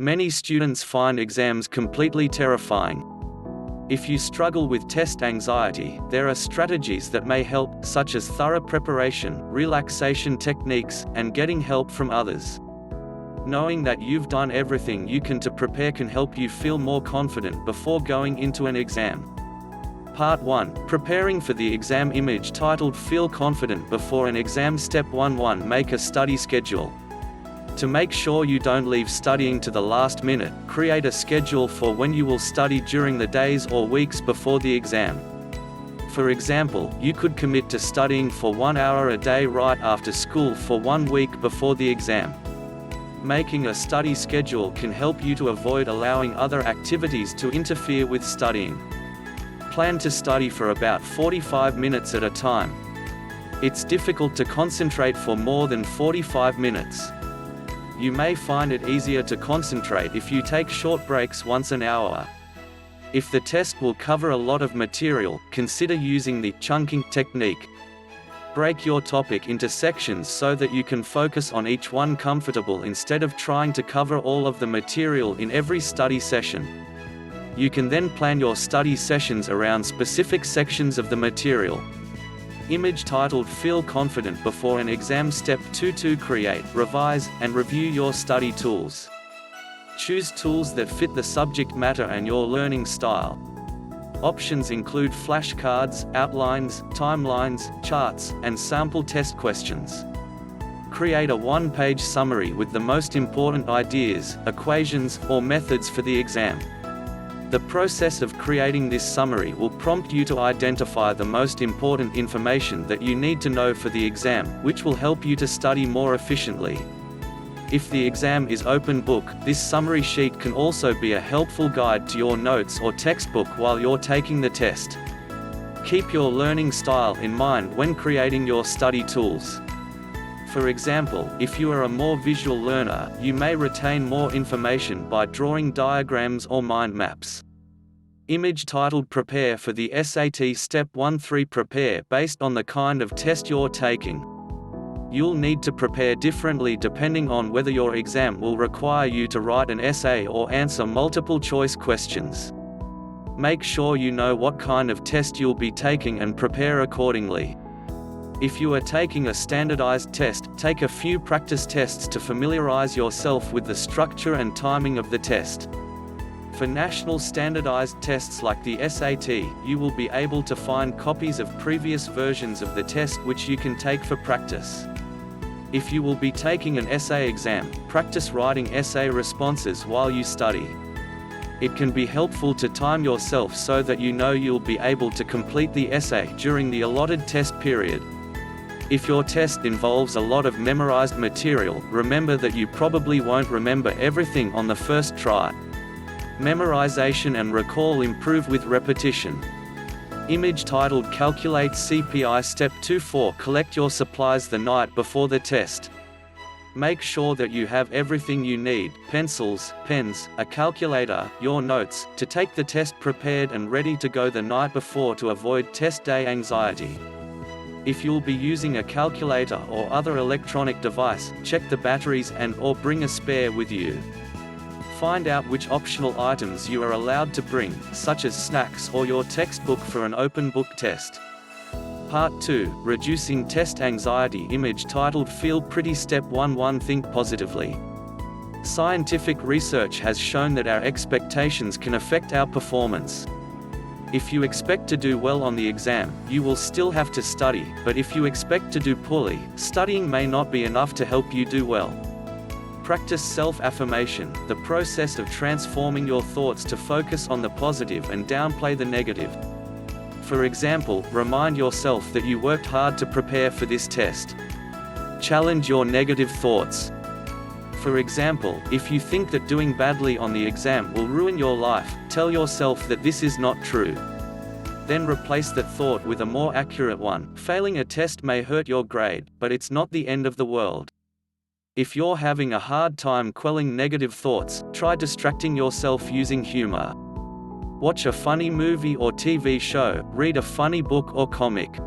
Many students find exams completely terrifying. If you struggle with test anxiety, there are strategies that may help, such as thorough preparation, relaxation techniques, and getting help from others. Knowing that you've done everything you can to prepare can help you feel more confident before going into an exam. Part 1. Preparing for the exam. Image titled Feel Confident Before an Exam. Step 1. Make a study schedule. To make sure you don't leave studying to the last minute, create a schedule for when you will study during the days or weeks before the exam. For example, you could commit to studying for 1 hour a day right after school for 1 week before the exam. Making a study schedule can help you to avoid allowing other activities to interfere with studying. Plan to study for about 45 minutes at a time. It's difficult to concentrate for more than 45 minutes. You may find it easier to concentrate if you take short breaks once an hour. If the test will cover a lot of material, consider using the chunking technique. Break your topic into sections so that you can focus on each one comfortable instead of trying to cover all of the material in every study session. You can then plan your study sessions around specific sections of the material. Image titled Feel Confident Before an Exam. Step 2. Create, revise, and review your study tools. Choose tools that fit the subject matter and your learning style. Options include flashcards, outlines, timelines, charts, and sample test questions. Create a one-page summary with the most important ideas, equations, or methods for the exam. The process of creating this summary will prompt you to identify the most important information that you need to know for the exam, which will help you to study more efficiently. If the exam is open book, this summary sheet can also be a helpful guide to your notes or textbook while you're taking the test. Keep your learning style in mind when creating your study tools. For example, if you are a more visual learner, you may retain more information by drawing diagrams or mind maps. Image titled Prepare for the SAT. Step 1. Prepare based on the kind of test you're taking. You'll need to prepare differently depending on whether your exam will require you to write an essay or answer multiple choice questions. Make sure you know what kind of test you'll be taking and prepare accordingly. If you are taking a standardized test, take a few practice tests to familiarize yourself with the structure and timing of the test. For national standardized tests like the SAT, you will be able to find copies of previous versions of the test which you can take for practice. If you will be taking an essay exam, practice writing essay responses while you study. It can be helpful to time yourself so that you know you'll be able to complete the essay during the allotted test period. If your test involves a lot of memorized material, remember that you probably won't remember everything on the first try. Memorization and recall improve with repetition. Image titled Calculate CPI. Step 2. Collect your supplies the night before the test. Make sure that you have everything you need: pencils, pens, a calculator, your notes, to take the test prepared and ready to go the night before to avoid test day anxiety. If you'll be using a calculator or other electronic device, check the batteries and/or bring a spare with you. Find out which optional items you are allowed to bring, such as snacks or your textbook for an open book test. Part 2. Reducing test anxiety. Image titled Feel Pretty. Step 1. Think positively. Scientific research has shown that our expectations can affect our performance. If you expect to do well on the exam, you will still have to study, but if you expect to do poorly, studying may not be enough to help you do well. Practice self-affirmation, the process of transforming your thoughts to focus on the positive and downplay the negative. For example, remind yourself that you worked hard to prepare for this test. Challenge your negative thoughts. For example, if you think that doing badly on the exam will ruin your life, tell yourself that this is not true. Then replace that thought with a more accurate one. Failing a test may hurt your grade, but it's not the end of the world. If you're having a hard time quelling negative thoughts, try distracting yourself using humor. Watch a funny movie or TV show, read a funny book or comic.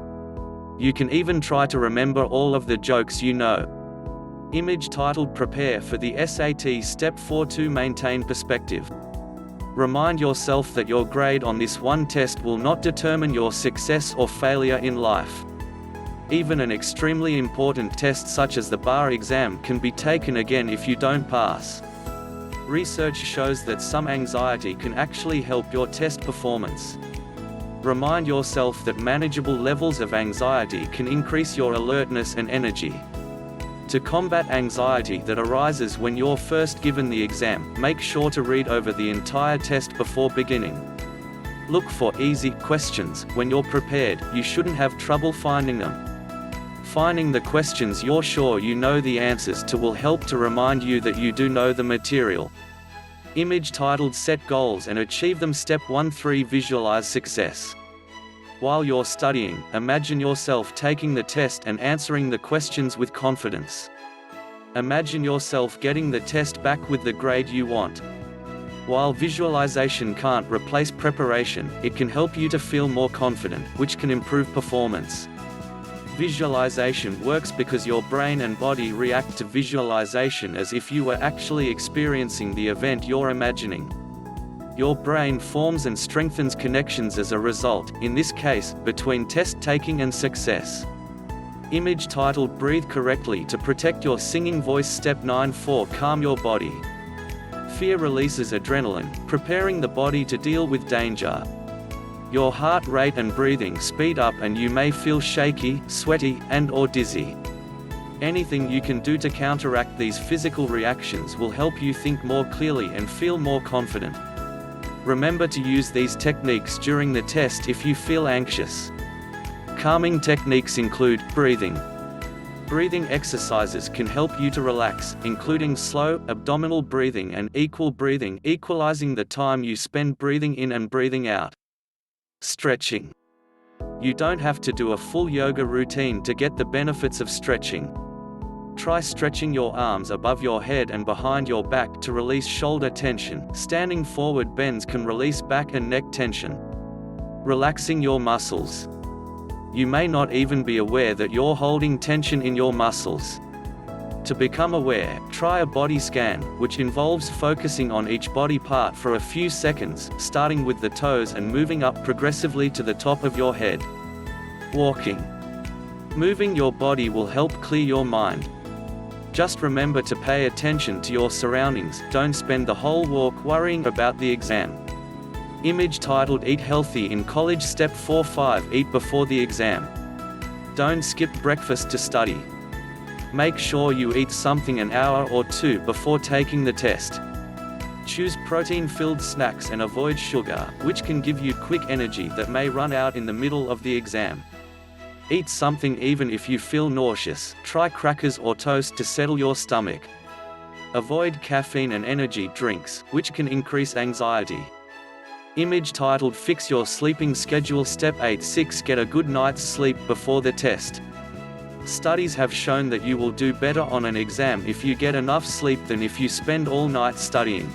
You can even try to remember all of the jokes you know. Image titled Prepare for the SAT Step 4 to maintain perspective. Remind yourself that your grade on this one test will not determine your success or failure in life. Even an extremely important test such as the bar exam can be taken again if you don't pass. Research shows that some anxiety can actually help your test performance. Remind yourself that manageable levels of anxiety can increase your alertness and energy. To combat anxiety that arises when you're first given the exam, make sure to read over the entire test before beginning. Look for easy questions. When you're prepared, you shouldn't have trouble finding them. Finding the questions you're sure you know the answers to will help to remind you that you do know the material. Image titled Set Goals and Achieve Them. Step 1. Visualize success. While you're studying, imagine yourself taking the test and answering the questions with confidence. Imagine yourself getting the test back with the grade you want. While visualization can't replace preparation, it can help you to feel more confident, which can improve performance. Visualization works because your brain and body react to visualization as if you were actually experiencing the event you're imagining. Your brain forms and strengthens connections as a result, in this case, between test taking and success. Image titled Breathe Correctly to Protect Your Singing Voice. Step 9. Calm your body. Fear releases adrenaline, preparing the body to deal with danger. Your heart rate and breathing speed up and you may feel shaky, sweaty, and/or dizzy. Anything you can do to counteract these physical reactions will help you think more clearly and feel more confident. Remember to use these techniques during the test if you feel anxious. Calming techniques include breathing. Breathing exercises can help you to relax, including slow, abdominal breathing and equal breathing, equalizing the time you spend breathing in and breathing out. Stretching. You don't have to do a full yoga routine to get the benefits of stretching. Try stretching your arms above your head and behind your back to release shoulder tension. Standing forward bends can release back and neck tension. Relaxing your muscles. You may not even be aware that you're holding tension in your muscles. To become aware, try a body scan, which involves focusing on each body part for a few seconds, starting with the toes and moving up progressively to the top of your head. Walking. Moving your body will help clear your mind. Just remember to pay attention to your surroundings, don't spend the whole walk worrying about the exam. Image titled Eat Healthy in College. Step 4. Eat before the exam. Don't skip breakfast to study. Make sure you eat something an hour or two before taking the test. Choose protein-filled snacks and avoid sugar, which can give you quick energy that may run out in the middle of the exam. Eat something even if you feel nauseous. Try crackers or toast to settle your stomach. Avoid caffeine and energy drinks, which can increase anxiety. Image titled Fix Your Sleeping Schedule. Step 8. Get a good night's sleep before the test. Studies have shown that you will do better on an exam if you get enough sleep than if you spend all night studying.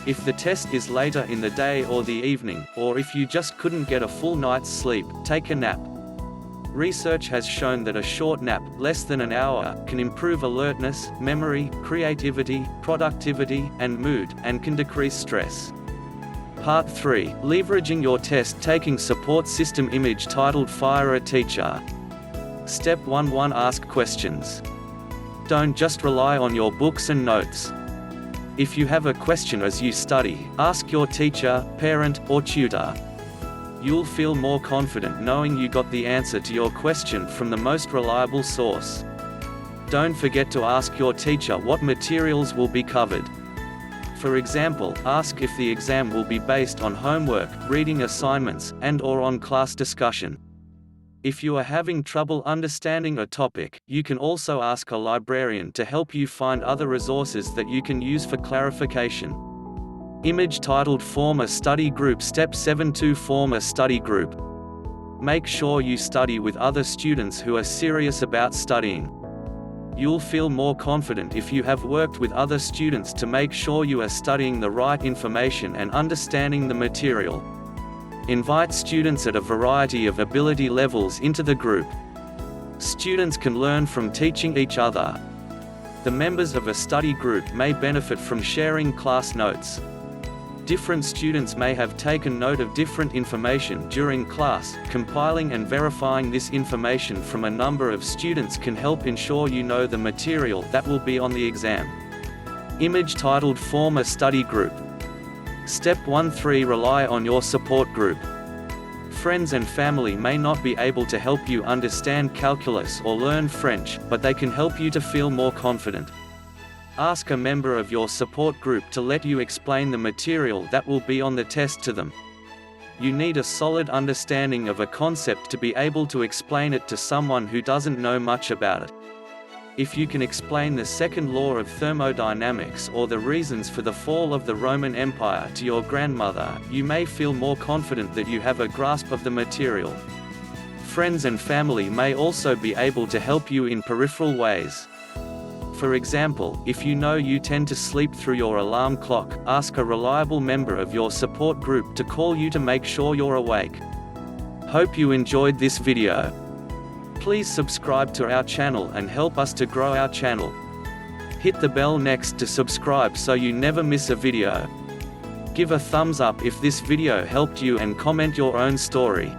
If the test is later in the day or the evening, or if you just couldn't get a full night's sleep, take a nap. Research has shown that a short nap, less than an hour, can improve alertness, memory, creativity, productivity, and mood, and can decrease stress. Part 3. Leveraging your test-taking support system. Image titled Fire a Teacher. Step 1. Ask questions. Don't just rely on your books and notes. If you have a question as you study, ask your teacher, parent, or tutor. You'll feel more confident knowing you got the answer to your question from the most reliable source. Don't forget to ask your teacher what materials will be covered. For example, ask if the exam will be based on homework, reading assignments, and/or on class discussion. If you are having trouble understanding a topic, you can also ask a librarian to help you find other resources that you can use for clarification. Image titled Form a Study Group. Step 7. Form a study group. Make sure you study with other students who are serious about studying. You'll feel more confident if you have worked with other students to make sure you are studying the right information and understanding the material. Invite students at a variety of ability levels into the group. Students can learn from teaching each other. The members of a study group may benefit from sharing class notes. Different students may have taken note of different information during class. Compiling and verifying this information from a number of students can help ensure you know the material that will be on the exam. Image titled Form a study group. Step 1-3 Rely on your support group. Friends and family may not be able to help you understand calculus or learn French, but they can help you to feel more confident. Ask a member of your support group to let you explain the material that will be on the test to them. You need a solid understanding of a concept to be able to explain it to someone who doesn't know much about it. If you can explain the second law of thermodynamics or the reasons for the fall of the Roman Empire to your grandmother, you may feel more confident that you have a grasp of the material. Friends and family may also be able to help you in peripheral ways. For example, if you know you tend to sleep through your alarm clock, ask a reliable member of your support group to call you to make sure you're awake. Hope you enjoyed this video. Please subscribe to our channel and help us to grow our channel. Hit the bell next to subscribe so you never miss a video. Give a thumbs up if this video helped you and comment your own story.